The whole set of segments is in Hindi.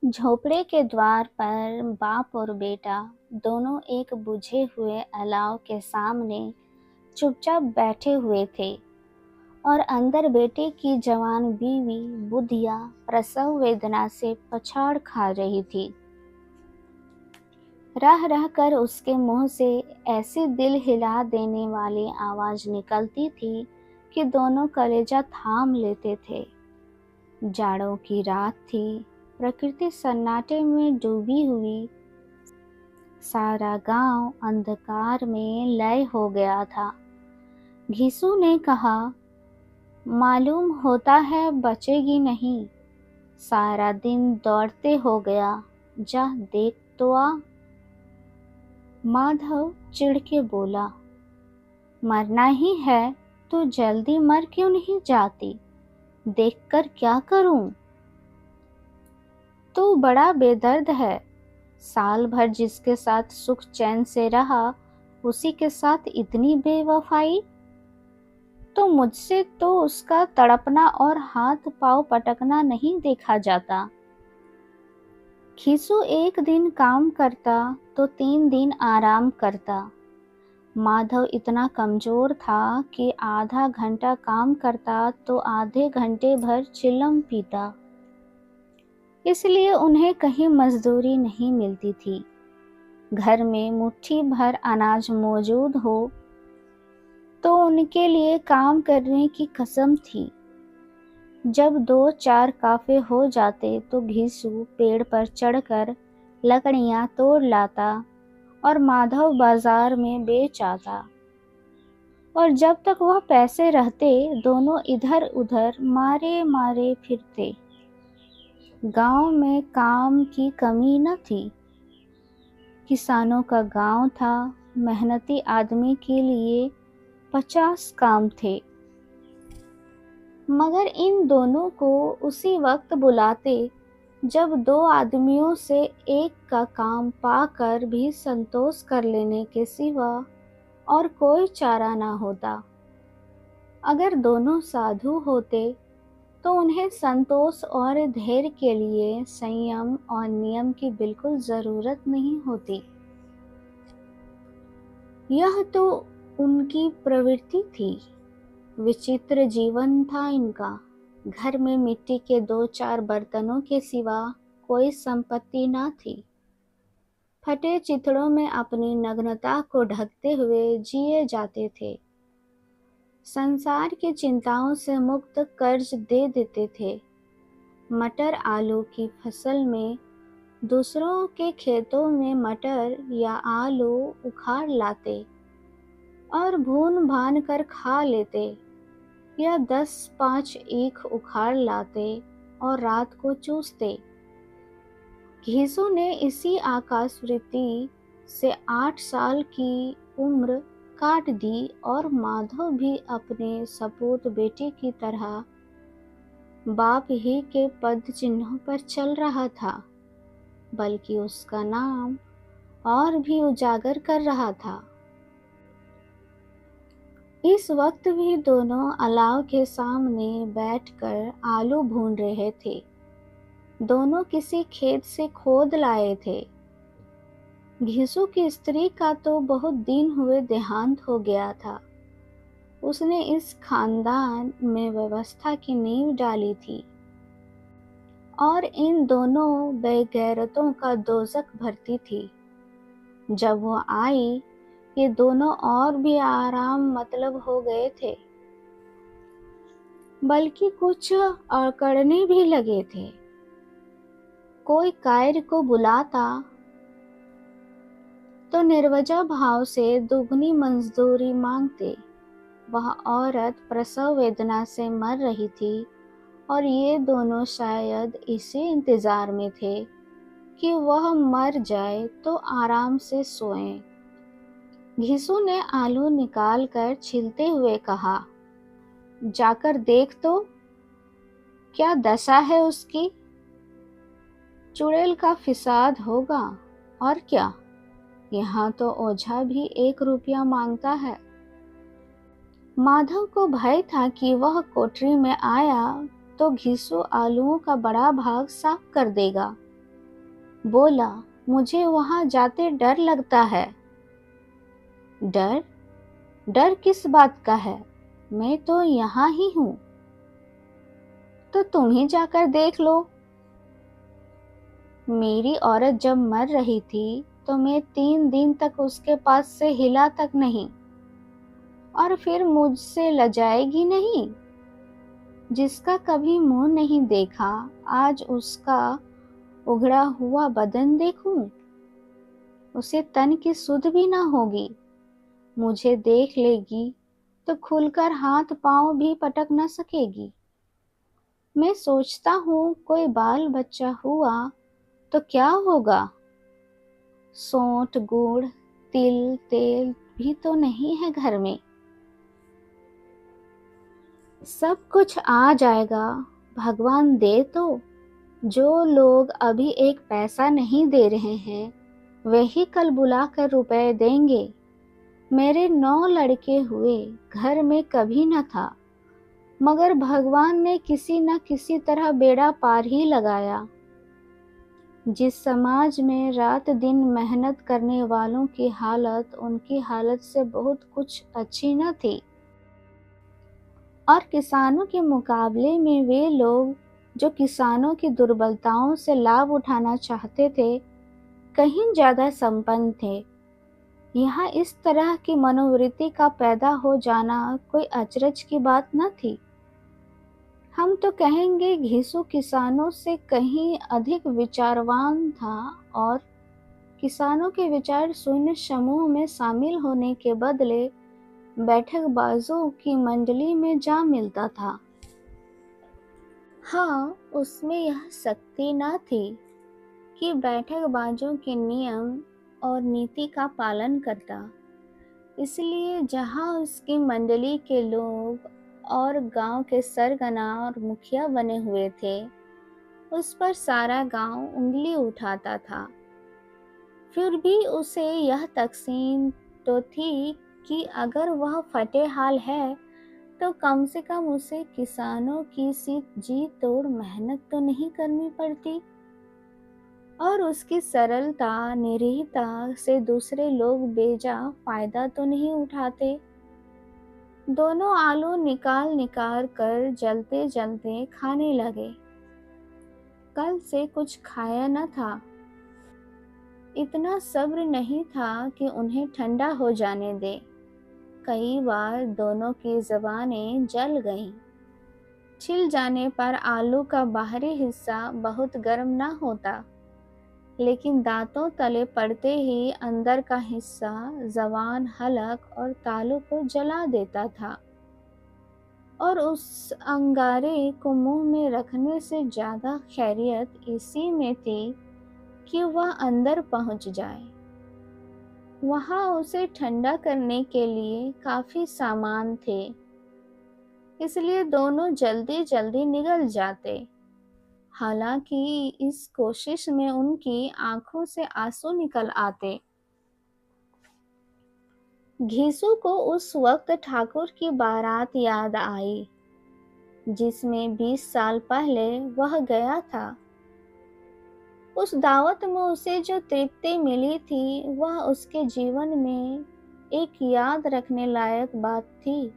झोपड़े के द्वार पर बाप और बेटा दोनों एक बुझे हुए अलाव के सामने चुपचाप बैठे हुए थे और अंदर बेटे की जवान बीवी बुधिया प्रसव वेदना से पछाड़ खा रही थी। रह रह कर उसके मुंह से ऐसी दिल हिला देने वाली आवाज निकलती थी कि दोनों कलेजा थाम लेते थे। जाड़ों की रात थी, प्रकृति सन्नाटे में डूबी हुई, सारा गांव अंधकार में लय हो गया था। घिसू ने कहा, मालूम होता है बचेगी नहीं, सारा दिन दौड़ते हो गया, जा देख तो आ। माधव चिढ़ के बोला, मरना ही है तो जल्दी मर क्यों नहीं जाती, देखकर क्या करूं। तू बड़ा बेदर्द है, साल भर जिसके साथ सुख चैन से रहा उसी के साथ इतनी बेवफाई। तो मुझसे तो उसका तड़पना और हाथ पांव पटकना नहीं देखा जाता। खीसू एक दिन काम करता तो 3 दिन आराम करता। माधव इतना कमजोर था कि आधा घंटा काम करता तो आधे घंटे भर चिलम पीता। इसलिए उन्हें कहीं मजदूरी नहीं मिलती थी। घर में मुट्ठी भर अनाज मौजूद हो तो उनके लिए काम करने की कसम थी। जब 2-4 काफे हो जाते तो घिसू पेड़ पर चढ़कर लकड़ियां तोड़ लाता और माधव बाजार में बेच आता। और जब तक वह पैसे रहते दोनों इधर उधर मारे मारे फिरते। गांव में काम की कमी न थी। किसानों का गांव था, मेहनती आदमी के लिए 50 काम थे। मगर इन दोनों को उसी वक्त बुलाते जब 2 आदमियों से एक का काम पाकर भी संतोष कर लेने के सिवा और कोई चारा ना होता। अगर दोनों साधु होते तो उन्हें संतोष और धैर्य के लिए संयम और नियम की बिल्कुल जरूरत नहीं होती। यह तो उनकी प्रवृत्ति थी। विचित्र जीवन था इनका। घर में मिट्टी के 2-4 बर्तनों के सिवा कोई संपत्ति न थी। फटे चिथड़ों में अपनी नग्नता को ढकते हुए जिए जाते थे। संसार की चिंताओं से मुक्त कर्ज दे देते थे। मटर आलू की फसल में दूसरों के खेतों में मटर या आलू उखाड़ लाते और भून भान कर खा लेते, या 10-5 ईख उखाड़ लाते और रात को चूसते। घिसू ने इसी आकाशवृत्ति से 8 साल की उम्र काट दी और माधव भी अपने सपूत बेटे की तरह बाप ही के पद चिन्हों पर चल रहा था, बल्कि उसका नाम और भी उजागर कर रहा था। इस वक्त भी दोनों अलाव के सामने बैठकर आलू भून रहे थे। दोनों किसी खेत से खोद लाए थे। घिसू की स्त्री का तो बहुत दिन हुए देहांत हो गया था। उसने इस खानदान में व्यवस्था की नींव डाली थी और इन दोनों बेगैरतों का दोजख भरती थी। जब वो आई ये दोनों और भी आराम मतलब हो गए थे, बल्कि कुछ अकड़ने भी लगे थे। कोई कायर को बुलाता तो निर्वजह भाव से दुगनी मजदूरी मांगते। वह औरत प्रसव वेदना से मर रही थी और ये दोनों शायद इसी इंतजार में थे कि वह मर जाए तो आराम से सोएं। घिसू ने आलू निकालकर छीलते हुए कहा, जाकर देख तो क्या दशा है उसकी। चुड़ैल का फिसाद होगा और क्या। यहाँ तो ओझा भी 1 रुपया मांगता है। माधव को भय था कि वह कोठरी में आया तो घिसू आलूओं का बड़ा भाग साफ कर देगा। बोला, मुझे वहां जाते डर लगता है। डर? डर किस बात का है? मैं तो यहाँ ही हूँ। तो तुम ही जाकर देख लो। मेरी औरत जब मर रही थी तो मैं 3 दिन तक उसके पास से हिला तक नहीं, और फिर मुझसे लजाएगी नहीं? जिसका कभी मुंह नहीं देखा, आज उसका उघड़ा हुआ बदन देखूं? उसे तन की सुध भी ना होगी। मुझे देख लेगी तो खुलकर हाथ पांव भी पटक न सकेगी। मैं सोचता हूँ कोई बाल बच्चा हुआ तो क्या होगा? सोंठ, गुड़, तिल, तेल भी तो नहीं है घर में। सब कुछ आ जाएगा, भगवान दे तो। जो लोग अभी एक पैसा नहीं दे रहे हैं, वही कल बुलाकर रुपए देंगे। मेरे 9 लड़के हुए, घर में कभी न था, मगर भगवान ने किसी न किसी तरह बेड़ा पार ही लगाया। जिस समाज में रात दिन मेहनत करने वालों की हालत उनकी हालत से बहुत कुछ अच्छी न थी, और किसानों के मुकाबले में वे लोग जो किसानों की दुर्बलताओं से लाभ उठाना चाहते थे, कहीं ज्यादा संपन्न थे। यहाँ इस तरह की मनोवृत्ति का पैदा हो जाना कोई अचरज की बात न थी। हम तो कहेंगे घिसू किसानों से कहीं अधिक विचारवान था, और किसानों के विचार शून्य समूह में शामिल होने के बदले बैठकबाजों की मंडली में जा मिलता था। हाँ, उसमें यह शक्ति न थी कि बैठकबाजों के नियम और नीति का पालन करता। इसलिए जहाँ उसकी मंडली के लोग और गांव के सरगना और मुखिया बने हुए थे, उस पर सारा गांव उंगली उठाता था। फिर भी उसे यह तकसीम तो थी कि अगर वह फटे हाल है तो कम से कम उसे किसानों की सी जी तोड़ मेहनत तो नहीं करनी पड़ती, और उसकी सरलता निरीहता से दूसरे लोग बेजा फायदा तो नहीं उठाते। दोनों आलू निकाल निकाल कर जलते जलते खाने लगे। कल से कुछ खाया न था। इतना सब्र नहीं था कि उन्हें ठंडा हो जाने दे। कई बार दोनों की जबानें जल गईं। छिल जाने पर आलू का बाहरी हिस्सा बहुत गर्म न होता, लेकिन दांतों तले पड़ते ही अंदर का हिस्सा जबान, हलक और तालू को जला देता था। और उस अंगारे को मुंह में रखने से ज्यादा खैरियत इसी में थी कि वह अंदर पहुंच जाए। वहां उसे ठंडा करने के लिए काफी सामान थे, इसलिए दोनों जल्दी जल्दी निगल जाते। हालांकि इस कोशिश में उनकी आंखों से आंसू निकल आते। घीसू को उस वक्त ठाकुर की बारात याद आई, जिसमें 20 साल पहले वह गया था। उस दावत में उसे जो तृप्ति मिली थी, वह उसके जीवन में एक याद रखने लायक बात थी,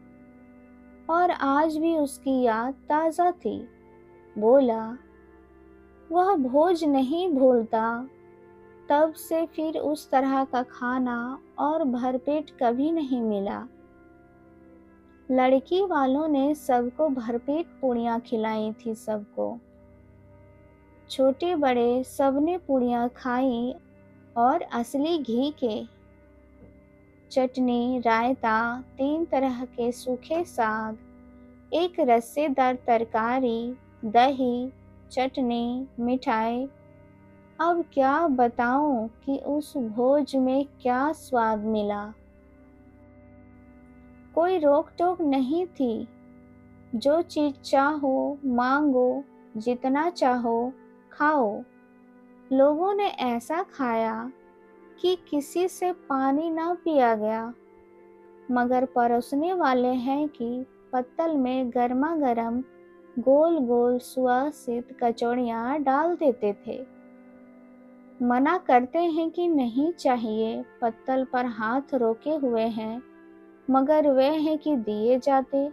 और आज भी उसकी याद ताज़ा थी। बोला, वह भोज नहीं भूलता। तब से फिर उस तरह का खाना और भरपेट कभी नहीं मिला। लड़की वालों ने सबको भरपेट पूड़ियाँ खिलाई थी। सबको, छोटे बड़े सबने पूड़ियाँ खाई, और असली घी के। चटनी, रायता, 3 तरह के सूखे साग, एक रस्सेदार तरकारी, दही, चटनी, मिठाई। अब क्या बताऊं कि उस भोज में क्या स्वाद मिला। कोई रोक टोक नहीं थी। जो चीज चाहो मांगो, जितना चाहो खाओ। लोगों ने ऐसा खाया कि किसी से पानी ना पिया गया, मगर परोसने वाले हैं कि पत्तल में गर्मा गर्म गोल गोल सुवासित कचौड़ियाँ डाल देते थे। मना करते हैं कि नहीं चाहिए, पत्तल पर हाथ रोके हुए हैं, मगर वे हैं कि दिए जाते।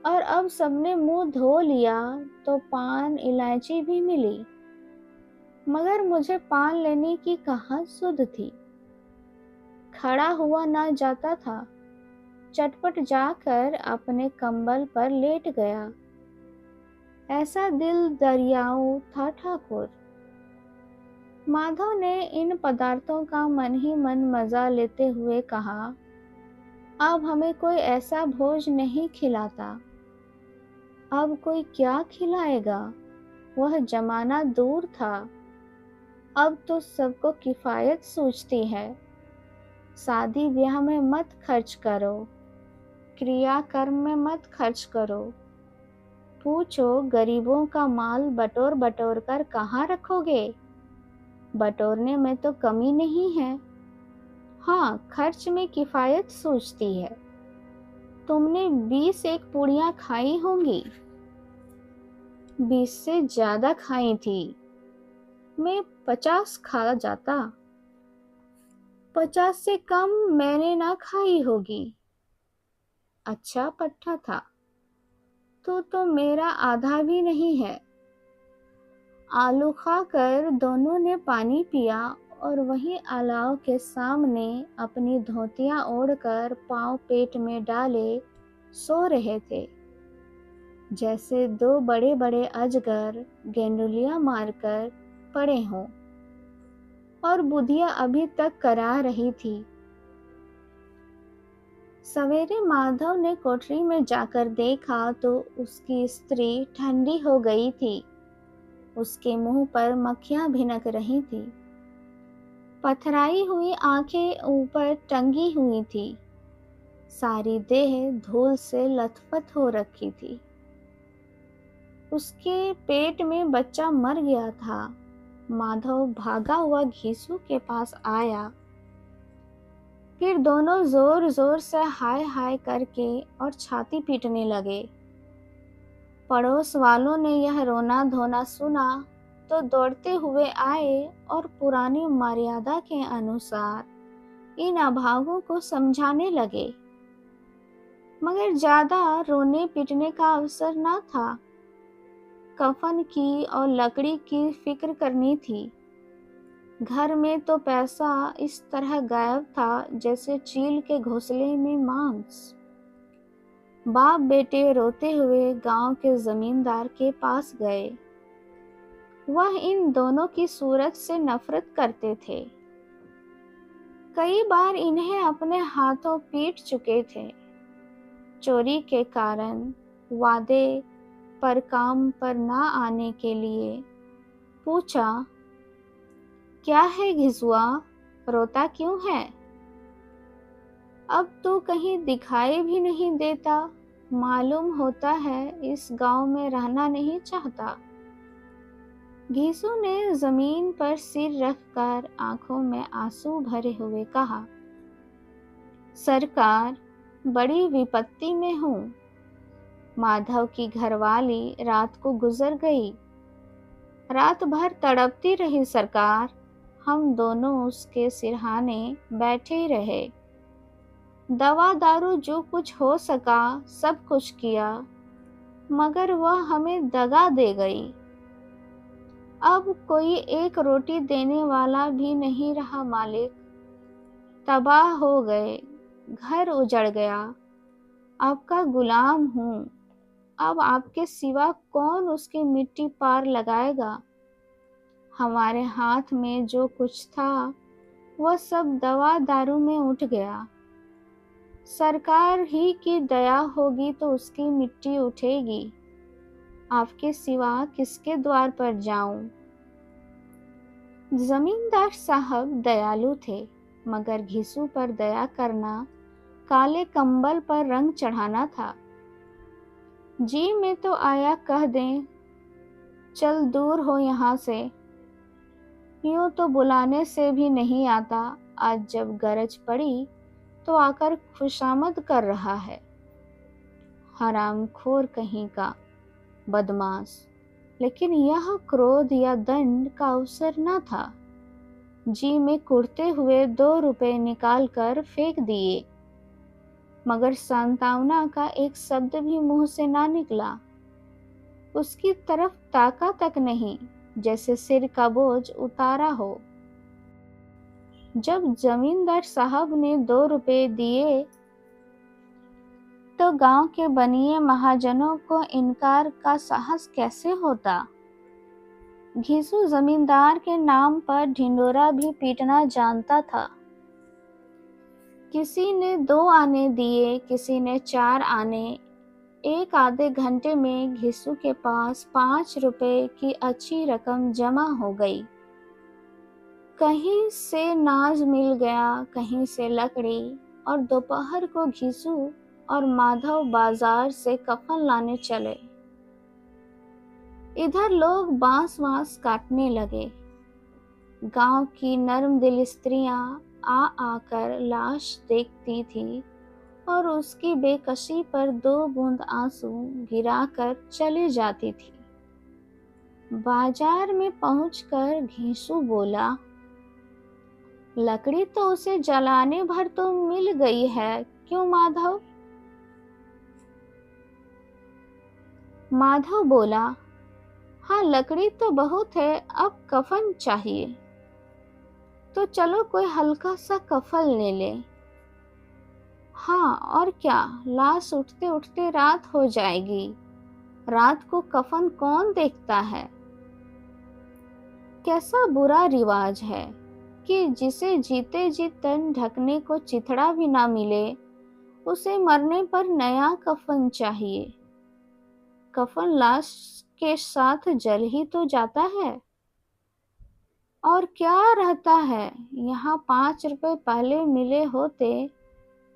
और अब सबने मुंह धो लिया तो पान इलायची भी मिली, मगर मुझे पान लेने की कहाँ सुध थी। खड़ा हुआ ना जाता था, चटपट जाकर अपने कंबल पर लेट गया। ऐसा दिल दरियाऊ था ठाकुर। माधव ने इन पदार्थों का मन ही मन मजा लेते हुए कहा, अब हमें कोई ऐसा भोज नहीं खिलाता। अब कोई क्या खिलाएगा? वह जमाना दूर था। अब तो सबको किफायत सूझती है। शादी ब्याह में मत खर्च करो, क्रियाकर्म में मत खर्च करो। पूछो गरीबों का माल बटोर बटोर कर कहाँ रखोगे? बटोरने में तो कमी नहीं है। हाँ, खर्च में किफायत सूझती है। तुमने 20 एक पूड़ियाँ खाई होंगी। 20 से ज्यादा खाई थी। मैं 50 खा जाता। 50 से कम मैंने ना खाई होगी। अच्छा पट्टा था। तो मेरा आधा भी नहीं है। आलू खाकर दोनों ने पानी पिया और वहीं अलाव के सामने अपनी धोतियां ओढ़कर पांव पेट में डाले सो रहे थे, जैसे दो बड़े बड़े अजगर गेंडुलियां मारकर पड़े हों। और बुधिया अभी तक करा रही थी। सवेरे माधव ने कोठरी में जाकर देखा तो उसकी स्त्री ठंडी हो गई थी। उसके मुंह पर मक्खियां भिनक रही थी। पथराई हुई आंखें ऊपर टंगी हुई थी। सारी देह धूल से लथपथ हो रखी थी। उसके पेट में बच्चा मर गया था। माधव भागा हुआ घीसू के पास आया। फिर दोनों जोर जोर से हाय हाय करके और छाती पीटने लगे। पड़ोस वालों ने यह रोना धोना सुना तो दौड़ते हुए आए और पुरानी मर्यादा के अनुसार इन अभागों को समझाने लगे। मगर ज्यादा रोने पीटने का अवसर न था। कफन की और लकड़ी की फिक्र करनी थी। घर में तो पैसा इस तरह गायब था जैसे चील के घोंसले में मांस। बाप बेटे रोते हुए गांव के जमींदार के पास गए। वह इन दोनों की सूरत से नफरत करते थे। कई बार इन्हें अपने हाथों पीट चुके थे। चोरी के कारण, वादे पर काम पर ना आने के लिए। पूछा, क्या है घिसुआ, रोता क्यों है? अब तो कहीं दिखाई भी नहीं देता। मालूम होता है इस गांव में रहना नहीं चाहता। घीसू ने जमीन पर सिर रखकर आंखों में आंसू भरे हुए कहा, सरकार, बड़ी विपत्ति में हूँ। माधव की घरवाली रात को गुजर गई। रात भर तड़पती रही सरकार। हम दोनों उसके सिरहाने बैठे रहे। दवा दारू जो कुछ हो सका सब कुछ किया, मगर वह हमें दगा दे गई। अब कोई एक रोटी देने वाला भी नहीं रहा मालिक। तबाह हो गए, घर उजड़ गया। आपका गुलाम हूँ। अब आपके सिवा कौन उसकी मिट्टी पार लगाएगा? हमारे हाथ में जो कुछ था वह सब दवा दारू में उठ गया। सरकार ही की दया होगी तो उसकी मिट्टी उठेगी। आपके सिवा किसके द्वार पर जाऊं? जमींदार साहब दयालु थे, मगर घिसू पर दया करना काले कंबल पर रंग चढ़ाना था। जी में तो आया कह दें, चल दूर हो यहाँ से। यूं तो बुलाने से भी नहीं आता। आज जब गरज पड़ी तो आकर खुशामद कर रहा है। हरामखोर कहीं का, बदमाश। लेकिन यह क्रोध या दंड का अवसर न था। जी में कुड़ते हुए 2 रुपए निकाल कर फेंक दिए, मगर सांत्वना का एक शब्द भी मुंह से ना निकला। उसकी तरफ ताका तक नहीं, जैसे सिर का बोझ उतारा हो। जब जमींदार साहब ने 2 रुपए दिए तो गांव के बनिए महाजनों को इनकार का साहस कैसे होता। घिसू जमींदार के नाम पर ढिंडोरा भी पीटना जानता था। किसी ने 2 आने दिए, किसी ने 4 आने। एक आधे घंटे में घिसू के पास 5 रुपए की अच्छी रकम जमा हो गई। कहीं से नाज मिल गया, कहीं से लकड़ी, और दोपहर को घिसू और माधव बाजार से कफन लाने चले। इधर लोग बांस काटने लगे। गांव की नर्म दिल स्त्रियां आ आकर लाश देखती थी और उसकी बेकसी पर 2 बूंद आंसू गिराकर चली जाती थी। बाजार में पहुंचकर घिसू बोला, लकड़ी तो उसे जलाने भर तो मिल गई है, क्यों माधव? माधव बोला, हाँ लकड़ी तो बहुत है, अब कफन चाहिए। तो चलो कोई हल्का सा कफन ले ले। हाँ और क्या, लाश उठते उठते रात हो जाएगी। रात को कफन कौन देखता है। कैसा बुरा रिवाज है कि जिसे जीते जी तन ढकने को चिथड़ा भी ना मिले, उसे मरने पर नया कफन चाहिए। कफन लाश के साथ जल ही तो जाता है, और क्या रहता है। यहाँ 5 रुपए पहले मिले होते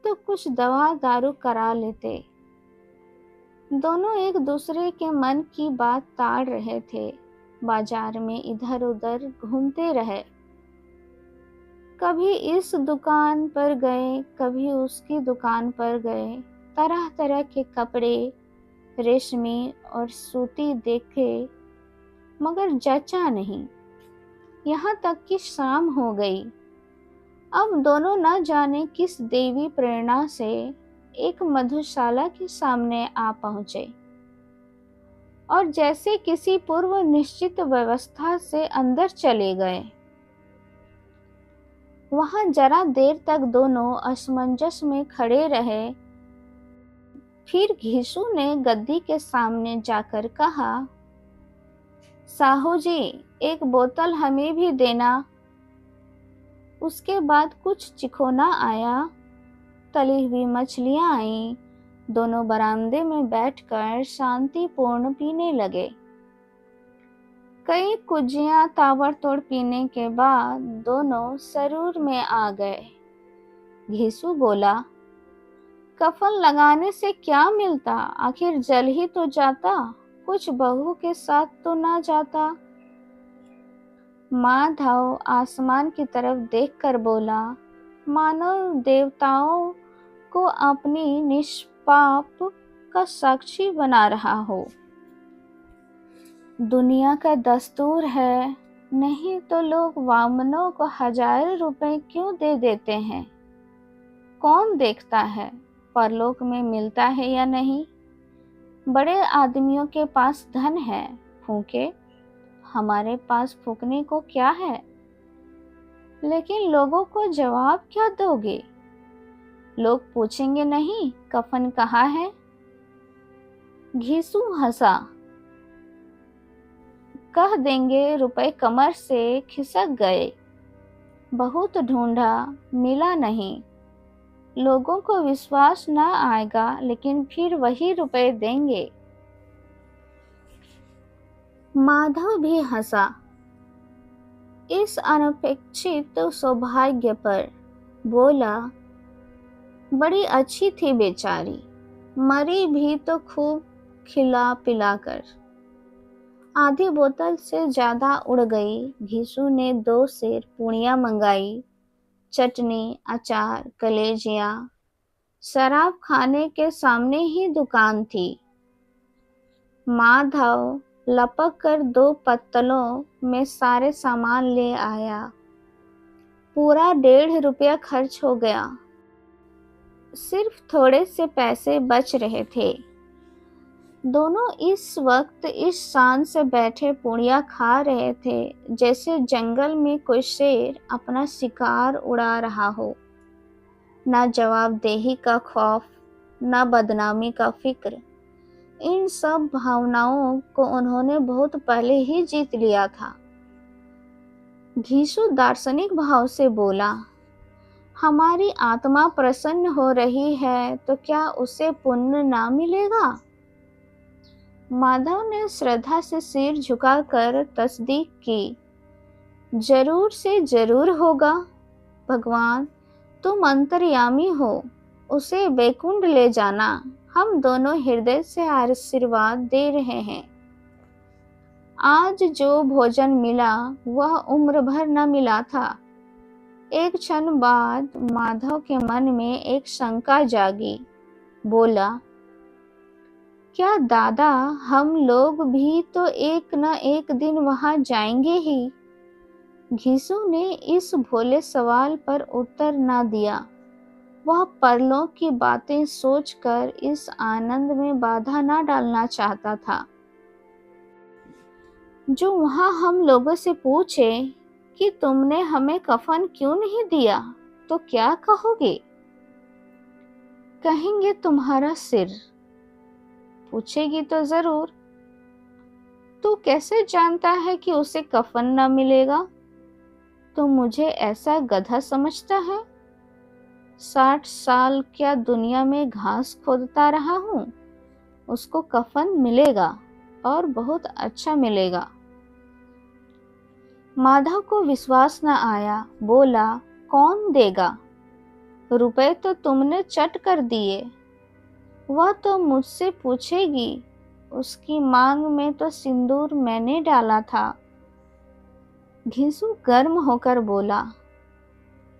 तो कुछ दवा दारू करा लेते। दोनों एक दूसरे के मन की बात ताड़ रहे थे। बाजार में इधर उधर घूमते रहे। कभी इस दुकान पर गए, कभी उसकी दुकान पर गए। तरह तरह के कपड़े, रेशमी और सूती देखे, मगर जचा नहीं। यहाँ तक कि शाम हो गई। अब दोनों न जाने किस देवी प्रेरणा से एक मधुशाला के सामने आ पहुंचे और जैसे किसी पूर्व निश्चित व्यवस्था से अंदर चले गए। वहां जरा देर तक दोनों असमंजस में खड़े रहे। फिर घिसू ने गद्दी के सामने जाकर कहा, साहू जी, एक बोतल हमें भी देना। उसके बाद कुछ चिखोना आया, तली हुई मछलियां आईं। दोनों बरामदे में बैठकर शांतिपूर्ण पीने लगे। कई कुजियां ताबड़तोड़ पीने के बाद दोनों सरूर में आ गए। घिसू बोला, कफन लगाने से क्या मिलता, आखिर जल ही तो जाता, कुछ बहू के साथ तो ना जाता। माधव आसमान की तरफ देखकर बोला, मानव देवताओं को अपनी निष्पाप का साक्षी बना रहा हो। दुनिया का दस्तूर है, नहीं तो लोग वामनों को 1000 रुपए क्यों दे देते हैं। कौन देखता है परलोक में मिलता है या नहीं। बड़े आदमियों के पास धन है, फूके। हमारे पास फूकने को क्या है। लेकिन लोगों को जवाब क्या दोगे। लोग पूछेंगे नहीं कफन कहाँ है। घिसू हंसा। कह देंगे रुपए कमर से खिसक गए। बहुत ढूंढा, मिला नहीं। लोगों को विश्वास न आएगा, लेकिन फिर वही रुपए देंगे। माधव भी हंसा। इस अनपेक्षित सौभाग्य पर बोला, बड़ी अच्छी थी बेचारी, मरी भी तो खूब खिला पिलाकर। आधी बोतल से ज्यादा उड़ गई। घिसू ने 2 सेर पूड़ियां मंगाई, चटनी, अचार, कलेजियां। शराब खाने के सामने ही दुकान थी। माधव लपक कर 2 पत्तलों में सारे सामान ले आया। पूरा 1.5 रुपया खर्च हो गया। सिर्फ थोड़े से पैसे बच रहे थे। दोनों इस वक्त इस शान से बैठे पूड़ियाँ खा रहे थे जैसे जंगल में कोई शेर अपना शिकार उड़ा रहा हो। ना जवाबदेही का खौफ, ना बदनामी का फिक्र। इन सब भावनाओं को उन्होंने बहुत पहले ही जीत लिया था। घीसू दार्शनिक भाव से बोला, हमारी आत्मा प्रसन्न हो रही है तो क्या उसे पुण्य ना मिलेगा? माधव ने श्रद्धा से सिर झुकाकर तस्दीक की, जरूर से जरूर होगा। भगवान, तुम अंतर्यामी हो, उसे बैकुंठ ले जाना। हम दोनों हृदय से आशीर्वाद दे रहे हैं। आज जो भोजन मिला वह उम्र भर न मिला था। एक क्षण बाद माधव के मन में एक शंका जागी। बोला, क्या दादा, हम लोग भी तो एक न एक दिन वहां जाएंगे ही? घीसू ने इस भोले सवाल पर उत्तर न दिया। वह परलोक की बातें सोचकर इस आनंद में बाधा न डालना चाहता था। जो वहां हम लोगों से पूछे कि तुमने हमें कफन क्यों नहीं दिया, तो क्या कहोगे? कहेंगे तुम्हारा सिर। पूछेगी तो जरूर, तू कैसे जानता है कि उसे कफन न मिलेगा? तो मुझे ऐसा गधा समझता है? 60 साल क्या दुनिया में घास खोदता रहा हूँ? उसको कफन मिलेगा और बहुत अच्छा मिलेगा। माधव को विश्वास न आया। बोला, कौन देगा? रुपए तो तुमने चट कर दिए। वह तो मुझसे पूछेगी, उसकी मांग में तो सिंदूर मैंने डाला था। घिसू गर्म होकर बोला,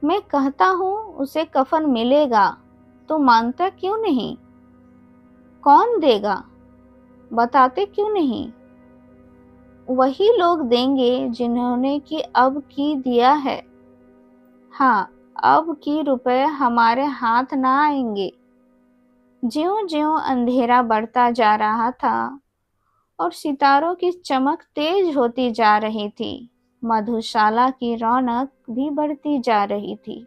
मैं कहता हूँ उसे कफन मिलेगा, तो मानता क्यों नहीं? कौन देगा? बताते क्यों नहीं? वही लोग देंगे जिन्होंने कि अब की दिया है। हाँ, अब की रुपए हमारे हाथ ना आएंगे। ज्यों-ज्यों अंधेरा बढ़ता जा रहा था और सितारों की चमक तेज होती जा रही थी, मधुशाला की रौनक भी बढ़ती जा रही थी।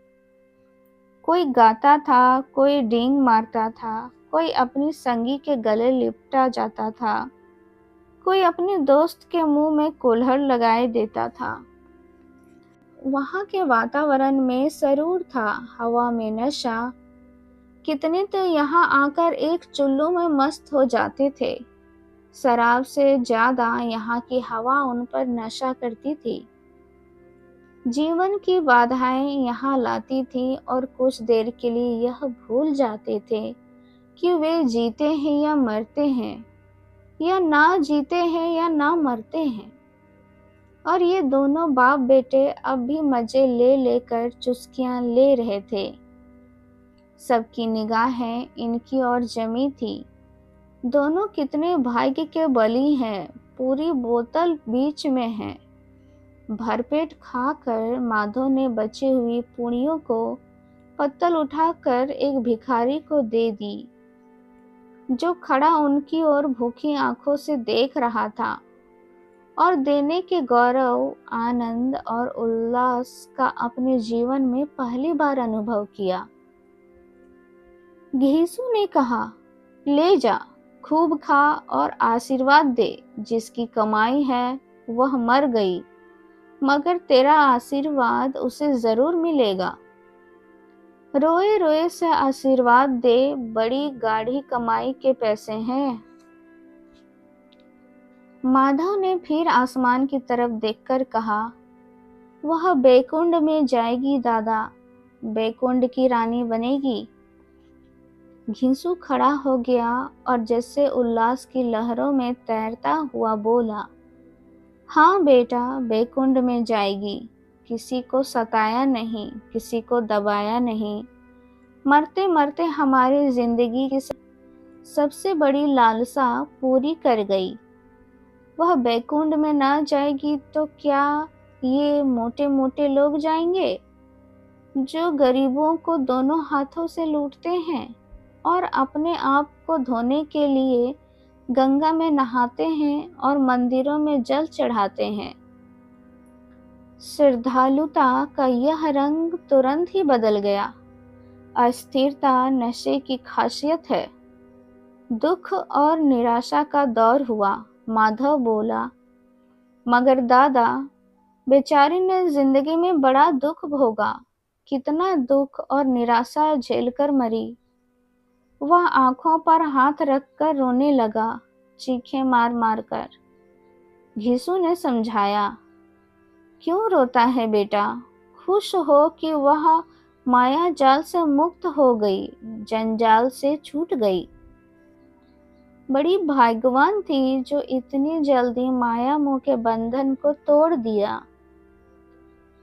कोई गाता था, कोई डींग मारता था, कोई अपनी संगी के गले लिपटा जाता था, कोई अपने दोस्त के मुंह में कुल्हड़ लगाए देता था। वहां के वातावरण में सरूर था, हवा में नशा। कितने तो यहाँ आकर एक चुल्लू में मस्त हो जाते थे। शराब से ज्यादा यहाँ की हवा उन पर नशा करती थी। जीवन की बाधाएं यहाँ लाती थी और कुछ देर के लिए यह भूल जाते थे कि वे जीते हैं या मरते हैं, या ना जीते हैं या ना मरते हैं। और ये दोनों बाप बेटे अब भी मजे ले लेकर चुस्कियां ले रहे थे। सबकी निगाहें इनकी ओर जमी थी। दोनों कितने भाग्य के बली हैं। पूरी बोतल बीच में है। भरपेट खाकर माधव ने बची हुई पूड़ियों को पत्तल उठाकर एक भिखारी को दे दी, जो खड़ा उनकी ओर भूखी आंखों से देख रहा था और देने के गौरव, आनंद और उल्लास का अपने जीवन में पहली बार अनुभव किया। घीसू ने कहा, ले जा, खूब खा और आशीर्वाद दे। जिसकी कमाई है वह मर गई, मगर तेरा आशीर्वाद उसे जरूर मिलेगा। रोए रोए से आशीर्वाद दे, बड़ी गाढ़ी कमाई के पैसे हैं। माधव ने फिर आसमान की तरफ देखकर कहा, वह बैकुंठ में जाएगी दादा, बैकुंठ की रानी बनेगी। घिंसू खड़ा हो गया और जैसे उल्लास की लहरों में तैरता हुआ बोला, हाँ बेटा, बैकुंठ में जाएगी। किसी को सताया नहीं, किसी को दबाया नहीं। मरते मरते हमारी जिंदगी की सबसे बड़ी लालसा पूरी कर गई। वह बैकुंठ में ना जाएगी तो क्या ये मोटे मोटे लोग जाएंगे? जो गरीबों को दोनों हाथों से लूटते हैं और अपने आप को धोने के लिए गंगा में नहाते हैं और मंदिरों में जल चढ़ाते हैं। श्रद्धालुता का यह रंग तुरंत ही बदल गया। अस्थिरता नशे की खासियत है। दुख और निराशा का दौर हुआ। माधव बोला, मगर दादा, बेचारी ने जिंदगी में बड़ा दुख भोगा, कितना दुख और निराशा झेलकर मरी। वह आंखों पर हाथ रखकर रोने लगा, चीखें मार मार कर। घिसू ने समझाया, क्यों रोता है बेटा? खुश हो कि वह माया जाल से मुक्त हो गई, जंजाल से छूट गई। बड़ी भाग्यवान थी जो इतनी जल्दी माया मोह के बंधन को तोड़ दिया।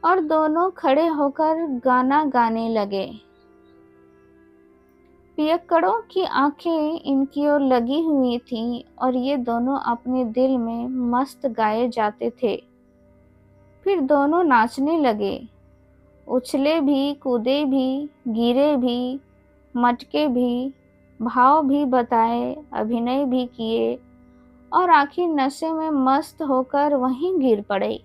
और दोनों खड़े होकर गाना गाने लगे। पियक्कड़ों की आंखें इनकी ओर लगी हुई थीं और ये दोनों अपने दिल में मस्त गाए जाते थे। फिर दोनों नाचने लगे, उछले भी, कूदे भी, गिरे भी, मटके भी, भाव भी बताए, अभिनय भी किए और आखिर नशे में मस्त होकर वहीं गिर पड़े।